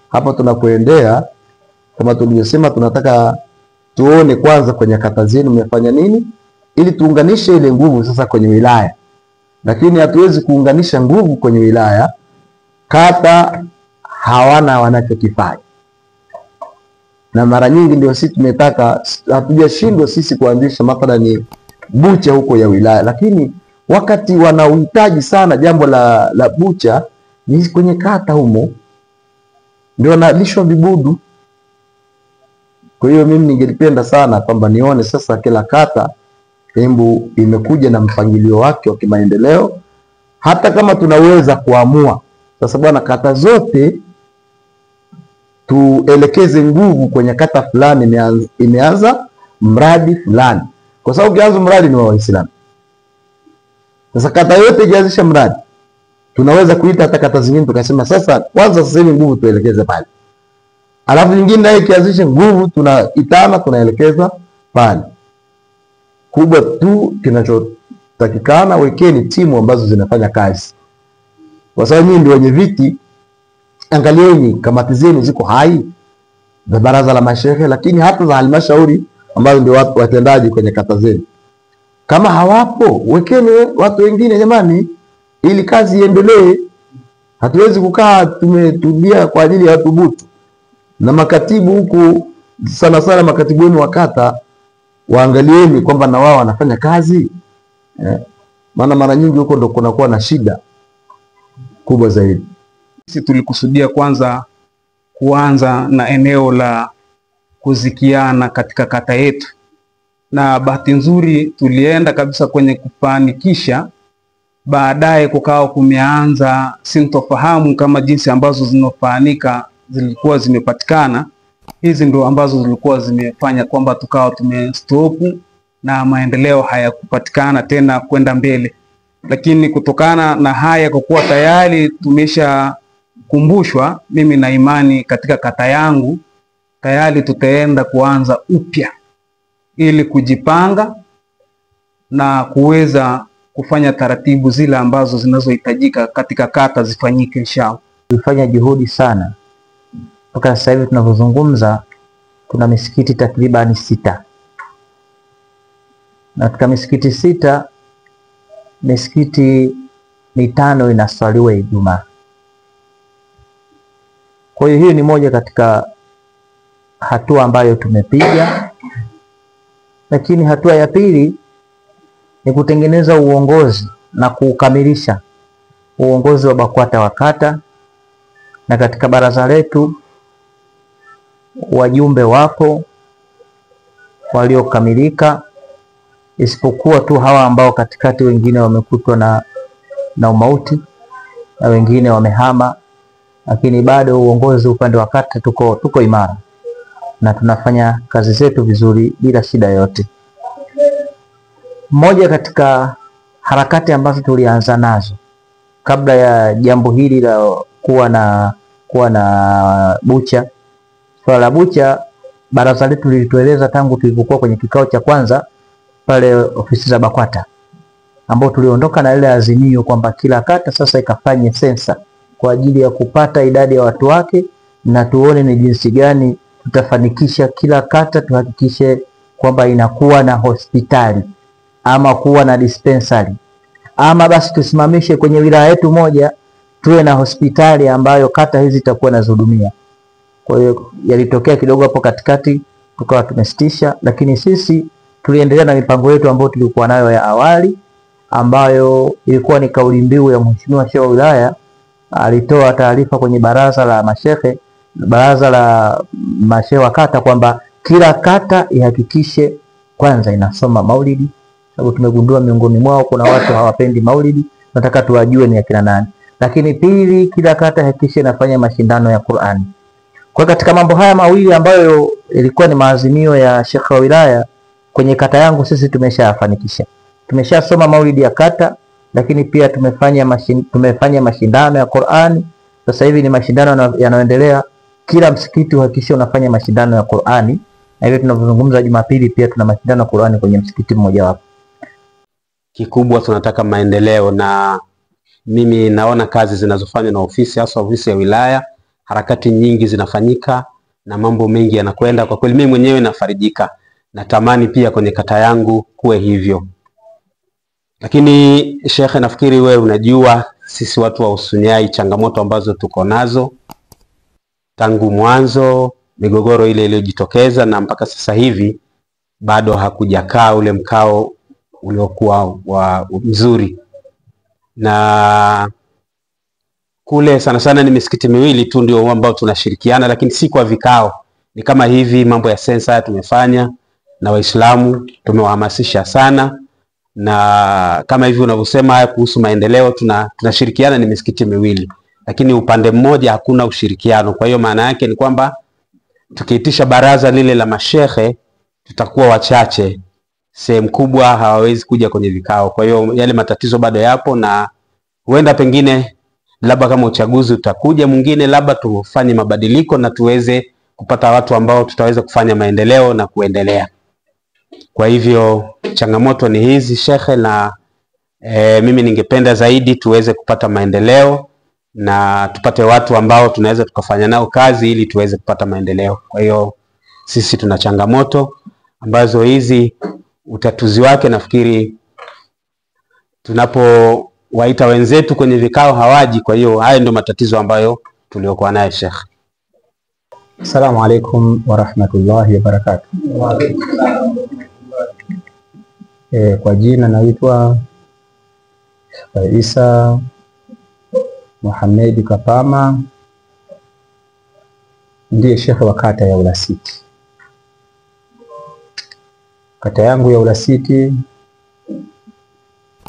hapo tunapoendea, kama tulivyosema, tunataka tuone kwanza kwenye kata zenu mmefanya nini, ili tuunganishe ile nguvu sasa kwenye wilaya. Lakini hatuwezi kuunganisha nguvu kwenye wilaya kata hawana wanachokifanya. Na mara nyingi ndio sisi tumetaka, hatujashindwa sisi kuanzisha mathalan bucha huko ya wilaya, lakini wakati wanauhitaji sana jambo la bucha ni kwenye kata humo, ndio wanalishwa vibudu. Kwa hiyo mimi ningelipenda sana kwamba nione sasa kila kata Embu imekuja na mpangilio wake wa kimaendeleo, hata kama tunaweza kuamua sasa bwana, kata zote tuelekeze nguvu kwenye kata fulani imeanza mradi fulani, kwa sababu kianzo mradi ni wa Waislamu. Sasa kata yote ikianzisha mradi, tunaweza kuita hata kata zingine tukasema sasa kwanza sasa hivi nguvu tuelekeze pale, alafu nyingine nayo ikianzisha nguvu tunaitana tunaelekeza pale. Kubwa tu kinachotakikana, wekeni timu ambazo zinafanya kazi, kwa sababu nyinyi ndio wenye viti. Angalieni kamati zenu ziko hai za baraza la mashehe, lakini hata za halmashauri ambazo ndio watendaji kwenye kata zenu, kama hawapo wekeni watu wengine jamani, ili kazi iendelee. Hatuwezi kukaa tumetulia kwa ajili ya watu butu. Na makatibu huku, sana sana makatibu wenu wa kata, waangalieni kwamba na wao wanafanya kazi, maana mara nyingi huko ndo kunakuwa na shida kubwa zaidi. Sisi tulikusudia kwanza kuanza na eneo la kuzikiana katika kata yetu, na bahati nzuri tulienda kabisa kwenye kufanikisha. Baadaye kukawa kumeanza sintofahamu kama jinsi ambazo zinofanika zilikuwa zimepatikana. Hizi ndo ambazo zilikuwa zimefanya kwamba tukawa tumestopu na maendeleo hayakupatikana tena kwenda mbele. Lakini kutokana na haya, kwa kuwa tayari tumesha kumbushwa, mimi na imani katika kata yangu tayari tutaenda kuanza upya ili kujipanga na kuweza kufanya taratibu zile ambazo zinazohitajika katika kata zifanyike inshallah. Tulifanya juhudi sana mpaka sasa hivi tunavyozungumza tuna misikiti takribani 6, na katika misikiti 6 misikiti 5 inaswaliwa Ijumaa. Kwa hiyo ni moja katika hatua ambayo tumepiga. Lakini hatua ya pili ni kutengeneza uongozi na kukamilisha uongozi wa BAKWATA wa kata, na katika baraza letu wajumbe wapo waliokamilika, isipokuwa tu hawa ambao katikati wengine wamekutwa na umauti na wengine wamehama, lakini bado uongozi upande wa kata tuko imara na tunafanya kazi zetu vizuri bila shida yote. Moja katika harakati ambazo tulianza nazo kabla ya jambo hili la kuwa na bucha, swala la bucha, baraza letu lilitueleza tangu tulipokuwa kwenye kikao cha kwanza pale ofisi za BAKWATA, ambao tuliondoka na ile azimio kwamba kila kata sasa ikafanye sensa kwa ajili ya kupata idadi ya watu wake, na tuone ni jinsi gani tutafanikisha kila kata tuhakikishe kwamba inakuwa na hospitali ama kuwa na dispensary, ama basi tusimamishe kwenye wilaya yetu moja tuwe na hospitali ambayo kata hizi zitakuwa nazihudumia. Kwa hiyo yalitokea kidogo hapo katikati tukawa tumesitisha, lakini sisi tuliendelea na mipango yetu ambayo tulikuwa nayo ya awali, ambayo ilikuwa ni kauli mbiu ya Mheshimiwa Sheikh wa wilaya. Alitoa taarifa kwenye baraza la mashehe wa kata kwamba kila kata ihakikishe kwanza inasoma maulidi, sababu tumegundua miongoni mwao kuna watu hawapendi maulidi, nataka tuwajue ni akina nani. Lakini pili, kila kata ihakikishe inafanya mashindano ya Qur'ani. Kwa katika mambo haya mawili ambayo ilikuwa ni maazimio ya Sheikh wa wilaya, kwenye kata yangu sisi tumeshafanikisha. Tumeshasoma maulidi ya kata, lakini pia tumefanya mashindano ya Qur'ani. Sasa hivi ni mashindano yanayoendelea, kila msikiti uhakikishe unafanya mashindano ya Qur'ani. Na hivyo tunazungumza Jumapili pia tuna mashindano ya Qur'ani kwenye msikiti mmoja wapo. Kikubwa tunataka maendeleo, na mimi naona kazi zinazofanywa na ofisi, hasa ofisi ya wilaya, harakati nyingi zinafanyika na mambo mengi yanakwenda. Kwa kweli mimi mwenyewe nafarijika, natamani pia kwenye kata yangu kuwe hivyo. Lakini shekhe, nafikiri wewe unajua sisi watu wa Usunyai changamoto ambazo tuko nazo tangu mwanzo, migogoro ile iliyojitokeza na mpaka sasa hivi bado hakujakaa ule mkao uliokuwa mzuri. Na kule sana sana ni misikiti miwili tu ndio ambao tunashirikiana, lakini si kwa vikao. Ni kama hivi mambo ya sensa tumefanya na Waislamu tumewahamasisha sana, na kama hivi unavyosema haya kuhusu maendeleo tunashirikiana ni misikiti miwili, lakini upande mmoja hakuna ushirikiano. Kwa hiyo maana yake ni kwamba tukiitisha baraza lile la mashehe tutakuwa wachache, sehemu kubwa hawawezi kuja kwenye vikao. Kwa hiyo yale matatizo bado yapo, na huenda pengine labda kama uchaguzi utakuja mwingine, labda tufanye mabadiliko na tuweze kupata watu ambao tutaweza kufanya maendeleo na kuendelea. Kwa hivyo changamoto ni hizi shekhe, na mimi ningependa zaidi tuweze kupata maendeleo na tupate watu ambao tunaweza tukafanya nao kazi ili tuweze kupata maendeleo. Kwa hiyo sisi tuna changamoto ambazo hizi utatuzi wake nafikiri tunapowaita wenzetu kwenye vikao hawaji. Kwa hiyo haya ndio matatizo ambayo tuliokuwa nayo Sheikh. Assalamu alaikum wa rahmatullahi wa barakatuh. Kwa jina naitwa Isa Muhammad Kapama, ndiye shekhe wa kata ya Ulasiti. Kata yangu ya Ulasiti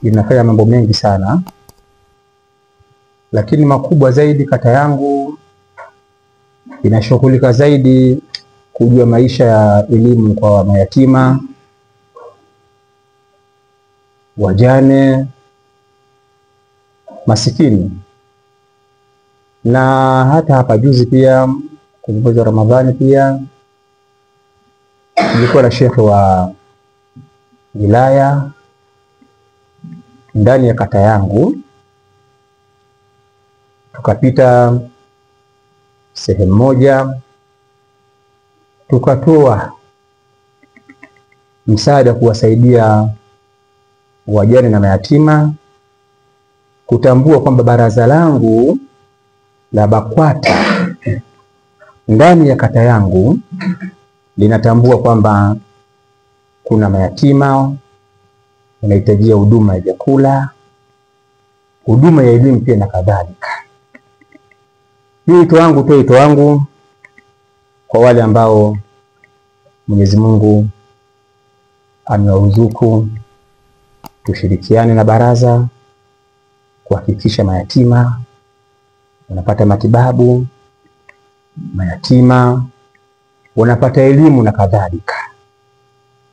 inafanya mambo mengi sana, lakini makubwa zaidi, kata yangu inashughulika zaidi kujua maisha ya elimu kwa mayatima, wajane, masikini. Na hata hapa juzi pia kwenye mwezi wa Ramadhani pia nilikuwa na shekhe wa wilaya ndani ya kata yangu, tukapita sehemu moja tukatoa msaada kuwasaidia wajane na mayatima, kutambua kwamba baraza langu la BAKWATA ndani ya kata yangu linatambua kwamba kuna mayatima wanahitajia huduma ya vyakula, huduma ya elimu pia na kadhalika. Wito wangu kwa wale ambao Mwenyezi Mungu amewaruzuku, tushirikiane na baraza kuhakikisha mayatima wanapata matibabu, mayatima wanapata elimu na kadhalika.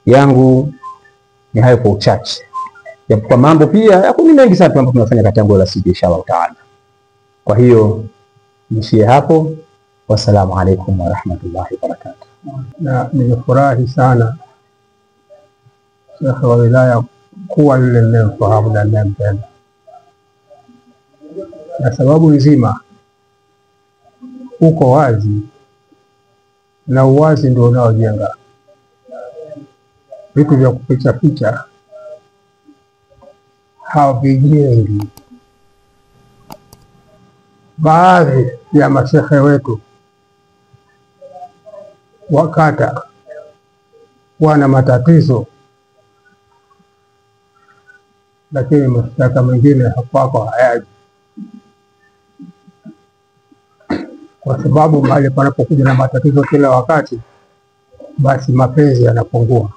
Yangu ni hayo kwa uchache. Kwa mambo pia yako ni mengi sana ambayo tunafanya kata yangu la Sidi inshallah taala. Kwa hiyo nishie hapo. Wassalamu alaikum wa rahmatullahi wa barakatuh. Na nimefurahi sana shekhe wa wilaya kuwa yule ninayemfahamu na ninayempenda, na sababu nzima uko wazi, na uwazi ndio unaojenga. Vitu vya kuficha ficha havijengi. Baadhi ya mashekhe wetu wakata wana matatizo, lakini mashtaka mengine hapo hayaji, kwa sababu mahali panapokuja na matatizo kila wakati, basi mapenzi yanapungua,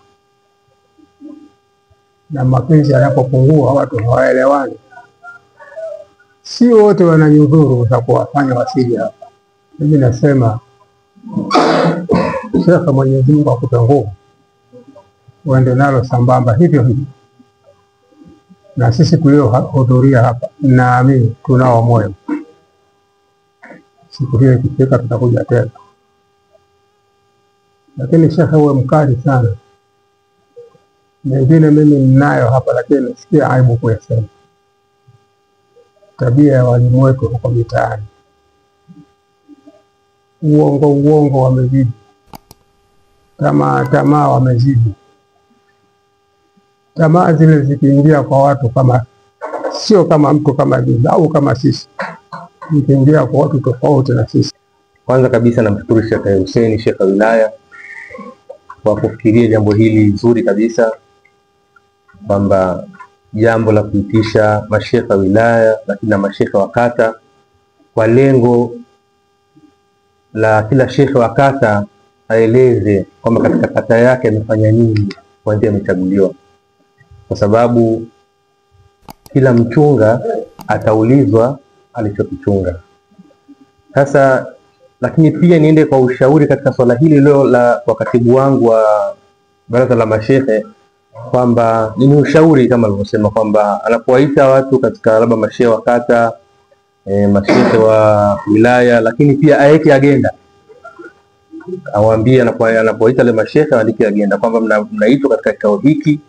na mapenzi yanapopungua watu hawaelewani. Si wote wananyudhuru za kuwafanya wasije hapa. Mimi nasema shekhe, Mwenyezi Mungu akupe nguvu, uende nalo sambamba hivyo hivyo. Na sisi tuliohudhuria hapa naamini tunao moyo, siku hiyo ikifika tutakuja tena. Lakini shekhe, uwe mkali sana. Mengine mimi ninayo hapa, lakini nasikia aibu kuyasema. Tabia ya walimu wetu huko mitaani, uongo wamezidi, tamaa wamezidi. Tamaa zile zikiingia kwa watu, kama sio kama mtu kama mimi au kama sisi, zikiingia kwa watu tofauti na sisi. Kwanza kabisa namshukuru Sheikh Hussein, Sheikh wa wilaya, kwa kufikiria jambo hili zuri kabisa, kwamba jambo la kuitisha mashekhe wa wilaya lakini na mashekhe wa kata, kwa lengo la kila shekhe wa kata aeleze kwamba katika kata yake amefanya nini kuanzia amechaguliwa, kwa sababu kila mchunga ataulizwa alichokichunga. Sasa lakini pia niende kwa ushauri katika swala hili leo la kwa katibu wangu wa baraza la mashehe, kwamba ni ushauri kama alivyosema kwamba anapowaita watu katika labda mashehe wa kata, mashehe wa wilaya, lakini pia aeke agenda, awaambie anapowaita le mashehe aandike agenda kwamba mnaitwa katika kikao hiki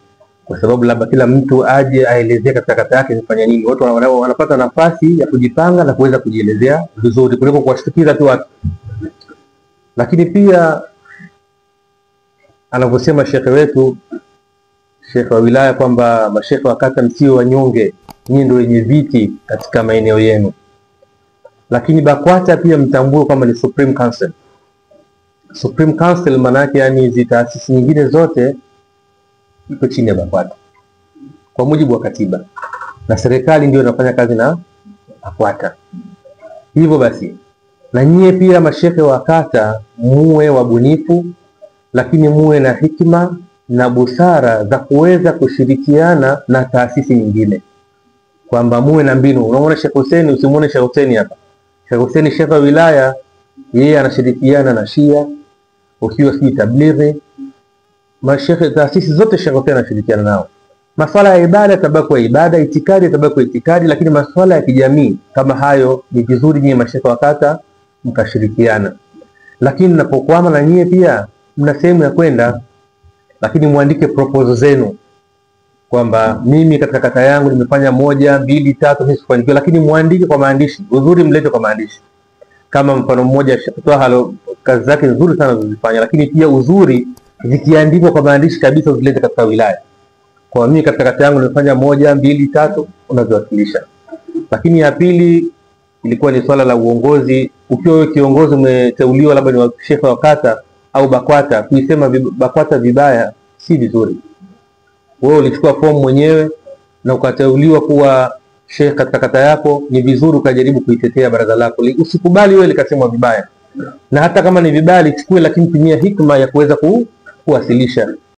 kwa sababu labda kila mtu aje aelezee katika kata yake amefanya nini. Watu wanapata nafasi ya kujipanga na kuweza kujielezea vizuri kuliko kuwashtukiza tu watu. Lakini pia anavyosema shekhe wetu, shekhe wa wilaya, kwamba mashekhe wa kata msio wanyonge, nyinyi ndio wenye viti katika maeneo yenu. Lakini BAKWATA pia mtambue kwamba ni Supreme Council. Supreme Council maana yake yani hizi taasisi nyingine zote iko chini ya BAKWATA kwa mujibu wa katiba, na serikali ndio inafanya kazi na BAKWATA. Hivyo basi na nyie pia mashekhe wa kata muwe wabunifu, lakini muwe na hikima na busara za kuweza kushirikiana na taasisi nyingine, kwamba muwe na mbinu. Unaona Sheikh Hussein, usimuone Sheikh Hussein hapa. Sheikh Hussein shekhe wa wilaya, yeye anashirikiana na Shia, ukiwa si tablighi, mashekhe taasisi zote Sheikh Hussein anashirikiana nao. Masuala ya ibada tabaki kwa ibada, itikadi tabaki kwa itikadi, lakini masuala ya kijamii kama hayo ni vizuri nyie mashekhe wa kata mkashirikiana. Lakini mnapokuama na nyie pia mna sehemu ya kwenda, lakini muandike proposal zenu kwamba mimi katika kata yangu nimefanya 1, 2, 3 hizi kufanikiwa, lakini muandike kwa maandishi. Uzuri mlete kwa maandishi. Kama mfano mmoja Sheikh Toha kazi zake nzuri sana zilizofanya, lakini pia uzuri zikiandikwa kwa maandishi kabisa uzilete katika wilaya. Kwa mimi katika kata yangu nimefanya 1, 2, 3 unaziwakilisha. Lakini ya pili ilikuwa ni swala la uongozi. Ukiwa wewe kiongozi umeteuliwa labda ni shekhe wa kata au BAKWATA, kuisema BAKWATA vibaya si vizuri. Wewe ulichukua fomu mwenyewe na ukateuliwa kuwa shekhe katika kata yako, ni vizuri ukajaribu kuitetea baraza lako. Usikubali wewe likasemwa vibaya, na hata kama ni vibaya lichukue, lakini tumia hikma ya kuweza kuwasilisha.